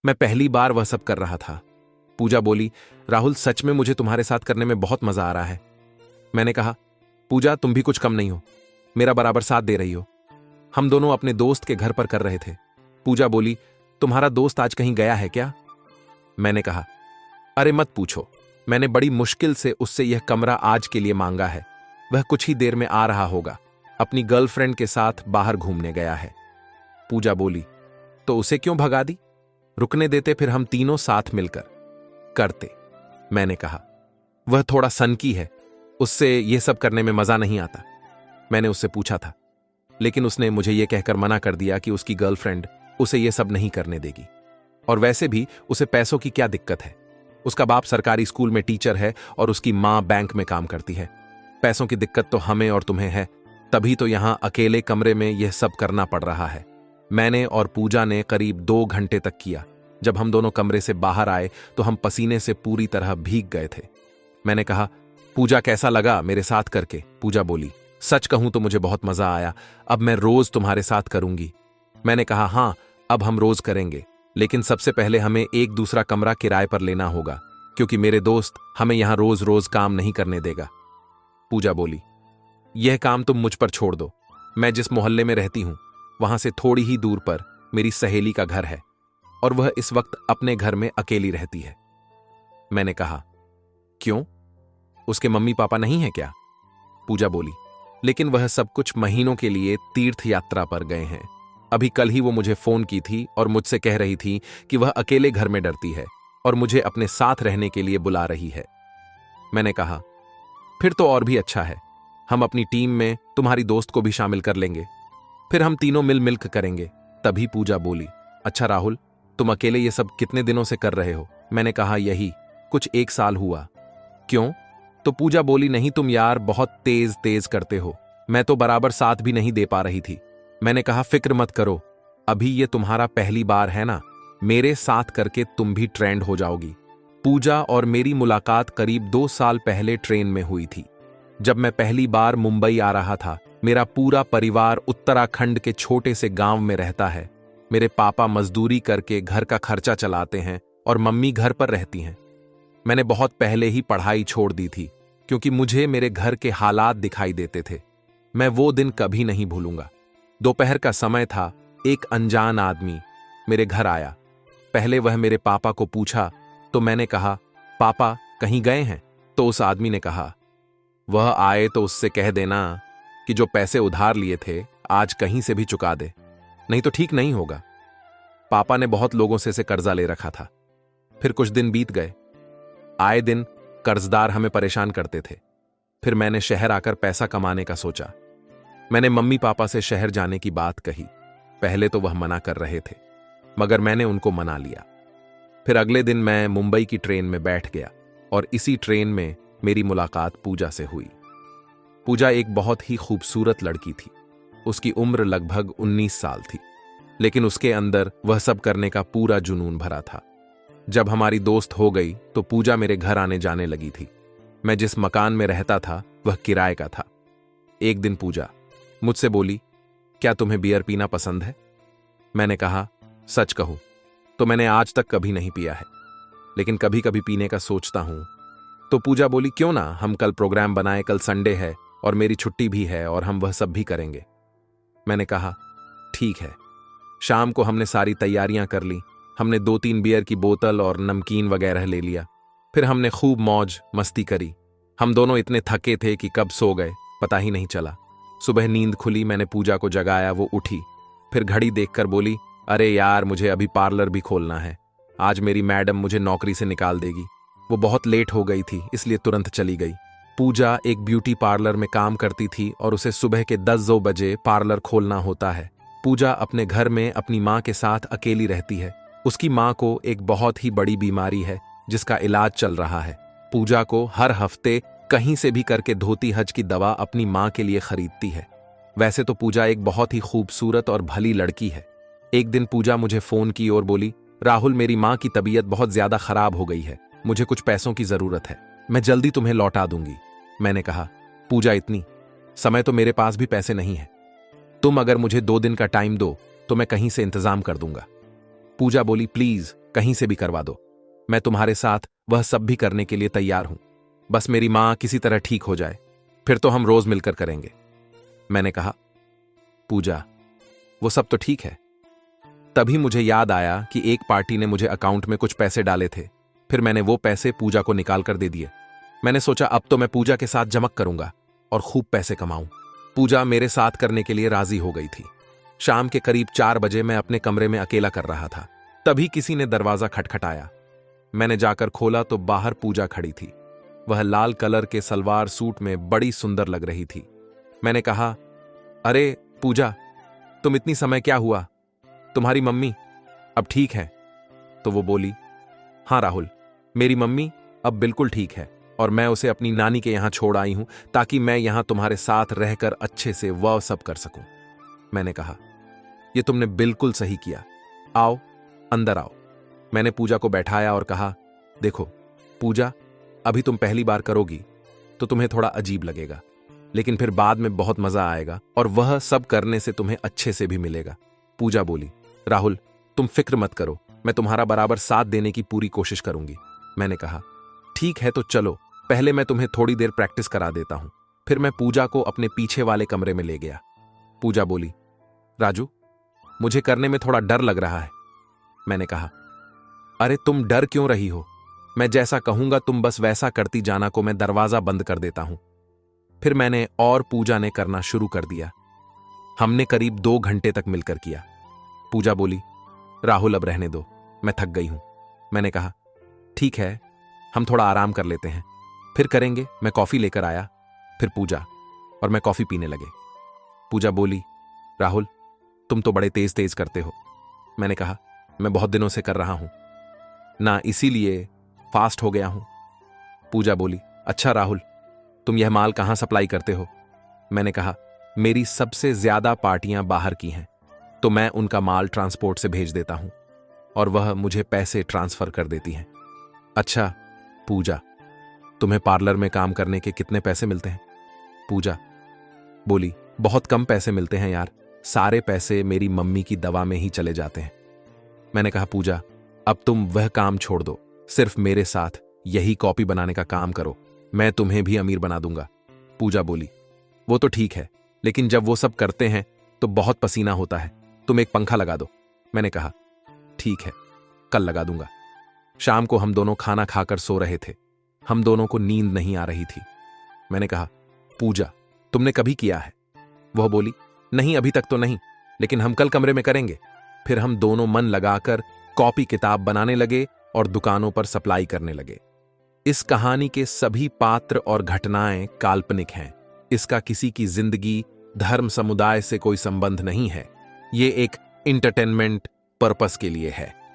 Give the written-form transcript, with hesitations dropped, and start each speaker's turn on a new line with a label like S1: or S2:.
S1: मैं पहली बार वह सब कर रहा था। पूजा बोली, राहुल सच में मुझे तुम्हारे साथ करने में बहुत मजा आ रहा है। मैंने कहा, पूजा तुम भी कुछ कम नहीं हो, मेरा बराबर साथ दे रही हो। हम दोनों अपने दोस्त के घर पर कर रहे थे। पूजा बोली, तुम्हारा दोस्त आज कहीं गया है क्या? मैंने कहा, अरे मत पूछो, मैंने बड़ी मुश्किल से उससे यह कमरा आज के लिए मांगा है। वह कुछ ही देर में आ रहा होगा, अपनी गर्लफ्रेंड के साथ बाहर घूमने गया है। पूजा बोली, तो उसे क्यों भगा दी? रुकने देते, फिर हम तीनों साथ मिलकर करते। मैंने कहा, वह थोड़ा सनकी है, उससे यह सब करने में मजा नहीं आता। मैंने उससे पूछा था, लेकिन उसने मुझे यह कहकर मना कर दिया कि उसकी गर्लफ्रेंड उसे यह सब नहीं करने देगी, और वैसे भी उसे पैसों की क्या दिक्कत है। उसका बाप सरकारी स्कूल में टीचर है और उसकी मां बैंक में काम करती है। पैसों की दिक्कत तो हमें और तुम्हें है, तभी तो यहां अकेले कमरे में यह सब करना पड़ रहा है। मैंने और पूजा ने करीब 2 घंटे तक किया। जब हम दोनों कमरे से बाहर आए तो हम पसीने से पूरी तरह भीग गए थे। मैंने कहा, पूजा कैसा लगा मेरे साथ करके? पूजा बोली, सच कहूं तो मुझे बहुत मजा आया, अब मैं रोज तुम्हारे साथ करूंगी। मैंने कहा, हां अब हम रोज करेंगे, लेकिन सबसे पहले हमें एक दूसरा कमरा किराए पर लेना होगा, क्योंकि मेरे दोस्त हमें यहां रोज रोज काम नहीं करने देगा। पूजा बोली, यह काम तुम मुझ पर छोड़ दो। मैं जिस मोहल्ले में रहती हूं वहां से थोड़ी ही दूर पर मेरी सहेली का घर है, और वह इस वक्त अपने घर में अकेली रहती है। मैंने कहा, क्यों, उसके मम्मी पापा नहीं है क्या? पूजा बोली, लेकिन वह सब कुछ महीनों के लिए तीर्थ यात्रा पर गए हैं। अभी कल ही वो मुझे फोन की थी और मुझसे कह रही थी कि वह अकेले घर में डरती है और मुझे अपने साथ रहने के लिए बुला रही है। मैंने कहा, फिर तो और भी अच्छा है, हम अपनी टीम में तुम्हारी दोस्त को भी शामिल कर लेंगे, फिर हम तीनों मिलकर करेंगे। तभी पूजा बोली, अच्छा राहुल, तुम अकेले ये सब कितने दिनों से कर रहे हो? मैंने कहा, यही कुछ 1 साल हुआ। क्यों? तो पूजा बोली, नहीं तुम यार बहुत तेज तेज करते हो, मैं तो बराबर साथ भी नहीं दे पा रही थी। मैंने कहा, फिक्र मत करो, अभी ये तुम्हारा पहली बार है ना, मेरे साथ करके तुम भी ट्रेंड हो जाओगी। पूजा और मेरी मुलाकात करीब 2 साल पहले ट्रेन में हुई थी। जब मैं पहली बार मुंबई आ रहा था। मेरा पूरा परिवार उत्तराखंड के छोटे से गांव में रहता है। मेरे पापा मजदूरी करके घर का खर्चा चलाते हैं और मम्मी घर पर रहती हैं। मैंने बहुत पहले ही पढ़ाई छोड़ दी थी, क्योंकि मुझे मेरे घर के हालात दिखाई देते थे। मैं वो दिन कभी नहीं भूलूंगा। दोपहर का समय था, एक अनजान आदमी मेरे घर आया। पहले वह मेरे पापा को पूछा तो मैंने कहा, पापा कहीं गए हैं? तो उस आदमी ने कहा, वह आए तो उससे कह देना कि जो पैसे उधार लिए थे आज कहीं से भी चुका दे, नहीं तो ठीक नहीं होगा। पापा ने बहुत लोगों से कर्जा ले रखा था। फिर कुछ दिन बीत गए। आए दिन कर्जदार हमें परेशान करते थे। फिर मैंने शहर आकर पैसा कमाने का सोचा। मैंने मम्मी पापा से शहर जाने की बात कही। पहले तो वह मना कर रहे थे, मगर मैंने उनको मना लिया। फिर अगले दिन मैं मुंबई की ट्रेन में बैठ गया और इसी ट्रेन में मेरी मुलाकात पूजा से हुई। पूजा एक बहुत ही खूबसूरत लड़की थी। उसकी उम्र लगभग 19 साल थी, लेकिन उसके अंदर वह सब करने का पूरा जुनून भरा था। जब हमारी दोस्त हो गई तो पूजा मेरे घर आने जाने लगी थी। मैं जिस मकान में रहता था वह किराए का था। एक दिन पूजा मुझसे बोली, क्या तुम्हें बियर पीना पसंद है? मैंने कहा, सच कहूं तो मैंने आज तक कभी नहीं पिया है, लेकिन कभी कभी पीने का सोचता हूं। तो पूजा बोली, क्यों ना हम कल प्रोग्राम बनाए, कल संडे है और मेरी छुट्टी भी है और हम वह सब भी करेंगे। मैंने कहा, ठीक है। शाम को हमने सारी तैयारियां कर ली। हमने 2-3 बियर की बोतल और नमकीन वगैरह ले लिया। फिर हमने खूब मौज मस्ती करी। हम दोनों इतने थके थे कि कब सो गए पता ही नहीं चला। सुबह नींद खुली, मैंने पूजा को जगाया, वो उठी। फिर घड़ी देखकर बोली, अरे यार मुझे अभी पार्लर भी खोलना है, आज मेरी मैडम मुझे नौकरी से निकाल देगी। वो बहुत लेट हो गई थी, इसलिए तुरंत चली गई। पूजा एक ब्यूटी पार्लर में काम करती थी और उसे सुबह के 10 बजे पार्लर खोलना होता है। पूजा अपने घर में अपनी माँ के साथ अकेली रहती है। उसकी माँ को एक बहुत ही बड़ी बीमारी है जिसका इलाज चल रहा है। पूजा को हर हफ्ते कहीं से भी करके धोती हज की दवा अपनी माँ के लिए खरीदती है। वैसे तो पूजा एक बहुत ही खूबसूरत और भली लड़की है। एक दिन पूजा मुझे फोन की और बोली, राहुल मेरी माँ की तबीयत बहुत ज्यादा खराब हो गई है, मुझे कुछ पैसों की जरूरत है, मैं जल्दी तुम्हें लौटा दूंगी। मैंने कहा, पूजा इतनी समय तो मेरे पास भी पैसे नहीं है, तुम अगर मुझे 2 दिन का टाइम दो तो मैं कहीं से इंतजाम कर दूंगा। पूजा बोली, प्लीज कहीं से भी करवा दो। मैं तुम्हारे साथ वह सब भी करने के लिए तैयार हूं। बस मेरी मां किसी तरह ठीक हो जाए, फिर तो हम रोज मिलकर करेंगे। मैंने कहा, पूजा, वो सब तो ठीक है। तभी मुझे याद आया कि एक पार्टी ने मुझे अकाउंट में कुछ पैसे डाले थे, फिर मैंने वो पैसे पूजा को निकाल कर दे दिए। मैंने सोचा अब तो मैं पूजा के साथ जमक करूंगा और खूब पैसे कमाऊं। पूजा मेरे साथ करने के लिए राजी हो गई थी। शाम के करीब 4 बजे मैं अपने कमरे में अकेला कर रहा था, तभी किसी ने दरवाजा खटखटाया। मैंने जाकर खोला तो बाहर पूजा खड़ी थी। वह लाल कलर के सलवार सूट में बड़ी सुंदर लग रही थी। मैंने कहा, अरे पूजा, तुम इतनी समय क्या हुआ? तुम्हारी मम्मी अब ठीक है? तो वो बोली, हाँ राहुल, मेरी मम्मी अब बिल्कुल ठीक है और मैं उसे अपनी नानी के यहां छोड़ आई हूं ताकि मैं यहां तुम्हारे साथ रहकर अच्छे से वह सब कर सकूं। मैंने कहा, यह तुमने बिल्कुल सही किया। आओ, अंदर आओ। मैंने पूजा को बैठाया और कहा, देखो पूजा, अभी तुम पहली बार करोगी तो तुम्हें थोड़ा अजीब लगेगा, लेकिन फिर बाद में बहुत मजा आएगा और वह सब करने से तुम्हें अच्छे से भी मिलेगा। पूजा बोली, राहुल, तुम फिक्र मत करो, मैं तुम्हारा बराबर साथ देने की पूरी कोशिश करूंगी। मैंने कहा, ठीक है तो चलो, पहले मैं तुम्हें थोड़ी देर प्रैक्टिस करा देता हूं। फिर मैं पूजा को अपने पीछे वाले कमरे में ले गया। पूजा बोली, राजू, मुझे करने में थोड़ा डर लग रहा है। मैंने कहा, अरे तुम डर क्यों रही हो? मैं जैसा कहूंगा तुम बस वैसा करती जाना को मैं दरवाजा बंद कर देता हूं। फिर मैंने और पूजा ने करना शुरू कर दिया। हमने करीब 2 घंटे तक मिलकर किया। पूजा बोली, राहुल अब रहने दो, मैं थक गई हूं। मैंने कहा, ठीक है, हम थोड़ा आराम कर लेते हैं, फिर करेंगे। मैं कॉफी लेकर आया, फिर पूजा और मैं कॉफी पीने लगे। पूजा बोली, राहुल, तुम तो बड़े तेज तेज करते हो। मैंने कहा, मैं बहुत दिनों से कर रहा हूं ना, इसीलिए फास्ट हो गया हूं। पूजा बोली, अच्छा राहुल, तुम यह माल कहां सप्लाई करते हो? मैंने कहा, मेरी सबसे ज्यादा पार्टियां बाहर की हैं, तो मैं उनका माल ट्रांसपोर्ट से भेज देता हूं और वह मुझे पैसे ट्रांसफर कर देती हैं। अच्छा पूजा, तुम्हें पार्लर में काम करने के कितने पैसे मिलते हैं? पूजा बोली, बहुत कम पैसे मिलते हैं यार, सारे पैसे मेरी मम्मी की दवा में ही चले जाते हैं। मैंने कहा, पूजा, अब तुम वह काम छोड़ दो, सिर्फ मेरे साथ यही कॉपी बनाने का काम करो, मैं तुम्हें भी अमीर बना दूंगा। पूजा बोली, वो तो ठीक है, लेकिन जब वो सब करते हैं तो बहुत पसीना होता है, तुम एक पंखा लगा दो। मैंने कहा, ठीक है, कल लगा दूंगा। शाम को हम दोनों खाना खाकर सो रहे थे। हम दोनों को नींद नहीं आ रही थी। मैंने कहा, पूजा, तुमने कभी किया है? वह बोली, नहीं अभी तक तो नहीं, लेकिन हम कल कमरे में करेंगे। फिर हम दोनों मन लगाकर कॉपी किताब बनाने लगे और दुकानों पर सप्लाई करने लगे। इस कहानी के सभी पात्र और घटनाएं काल्पनिक हैं। इसका किसी की जिंदगी, धर्म, समुदाय से कोई संबंध नहीं है। ये एक एंटरटेनमेंट पर्पस के लिए है।